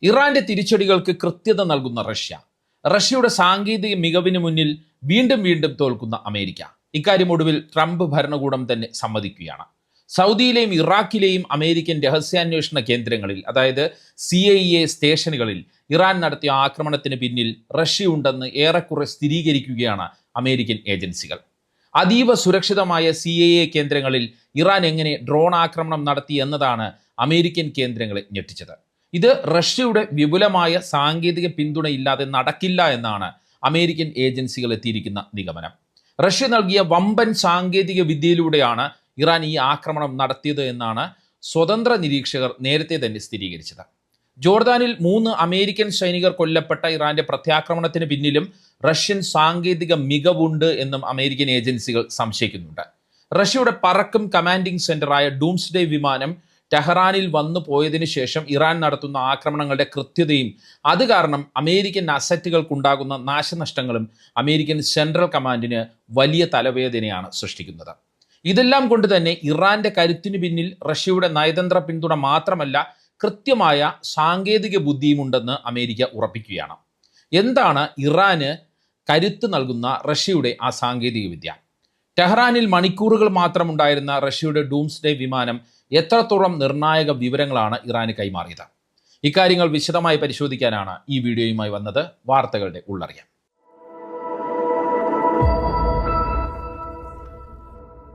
ഇറാന്റെ തിരിച്ചടികൾക്ക് കൃത്യത നൽകുന്ന റഷ്യയുടെ സാങ്കേതിക മികവിന് മുന്നിൽ വീണ്ടും വീണ്ടും തോൽക്കുന്ന അമേരിക്ക. ഇക്കാര്യം ഒടുവിൽ ട്രംപ് ഭരണകൂടം തന്നെ സമ്മതിക്കുകയാണ്. സൗദിയിലെയും ഇറാഖിലെയും അമേരിക്കൻ രഹസ്യാന്വേഷണ കേന്ദ്രങ്ങളിൽ, അതായത് CIA സ്റ്റേഷനുകളിൽ ഇറാൻ നടത്തിയ ആക്രമണത്തിന് പിന്നിൽ റഷ്യ ഉണ്ടെന്ന് ഏറെക്കുറെ സ്ഥിരീകരിക്കുകയാണ് അമേരിക്കൻ ഏജൻസികൾ. അതീവ സുരക്ഷിതമായ CIA കേന്ദ്രങ്ങളിൽ ഇറാൻ എങ്ങനെ ഡ്രോൺ ആക്രമണം നടത്തി എന്നതാണ് അമേരിക്കൻ കേന്ദ്രങ്ങളെ ഞെട്ടിച്ചത്. ഇത് റഷ്യയുടെ വിപുലമായ സാങ്കേതിക പിന്തുണയില്ലാതെ നടക്കില്ല എന്നാണ് അമേരിക്കൻ ഏജൻസികൾ എത്തിയിരിക്കുന്ന നിഗമനം. റഷ്യ നൽകിയ വമ്പൻ സാങ്കേതിക വിദ്യയിലൂടെയാണ് ഇറാൻ ഈ ആക്രമണം നടത്തിയത് എന്നാണ് സ്വതന്ത്ര നിരീക്ഷകർ നേരത്തെ തന്നെ സ്ഥിരീകരിച്ചത്. ജോർദാനിൽ 3 അമേരിക്കൻ സൈനികർ കൊല്ലപ്പെട്ട ഇറാന്റെ പ്രത്യാക്രമണത്തിന് പിന്നിലും റഷ്യൻ സാങ്കേതിക മികവുണ്ട് എന്നും അമേരിക്കൻ ഏജൻസികൾ സംശയിക്കുന്നുണ്ട്. റഷ്യയുടെ പറക്കും കമാൻഡിംഗ് സെന്ററായ ഡൂംസ്ഡേ വിമാനം ടെഹ്റാനിൽ വന്നു പോയതിനു ശേഷം ഇറാൻ നടത്തുന്ന ആക്രമണങ്ങളുടെ കൃത്യതയും അത് കാരണം അമേരിക്കൻ അസറ്റുകൾക്കുണ്ടാകുന്ന നാശനഷ്ടങ്ങളും അമേരിക്കൻ സെൻട്രൽ കമാൻഡിന് വലിയ തലവേദനയാണ് സൃഷ്ടിക്കുന്നത്. ഇതെല്ലാം കൊണ്ട് തന്നെ ഇറാന്റെ കരുത്തിനു പിന്നിൽ റഷ്യയുടെ നയതന്ത്ര പിന്തുണ മാത്രമല്ല, കൃത്യമായ സാങ്കേതിക ബുദ്ധിയുമുണ്ടെന്ന് അമേരിക്ക ഉറപ്പിക്കുകയാണ്. എന്താണ് ഇറാന് കരുത്ത് നൽകുന്ന റഷ്യയുടെ ആ സാങ്കേതിക വിദ്യ? ടെഹ്റാനിൽ മണിക്കൂറുകൾ മാത്രം ഉണ്ടായിരുന്ന റഷ്യയുടെ ഡൂംസ്ഡേ വിമാനം എത്രത്തോളം നിർണായക വിവരങ്ങളാണ് ഇറാന് കൈമാറിയത്? ഇക്കാര്യങ്ങൾ വിശദമായി പരിശോധിക്കാനാണ് ഈ വീഡിയോയുമായി വന്നത്. വാർത്തകളുടെ ഉള്ളറിയാം.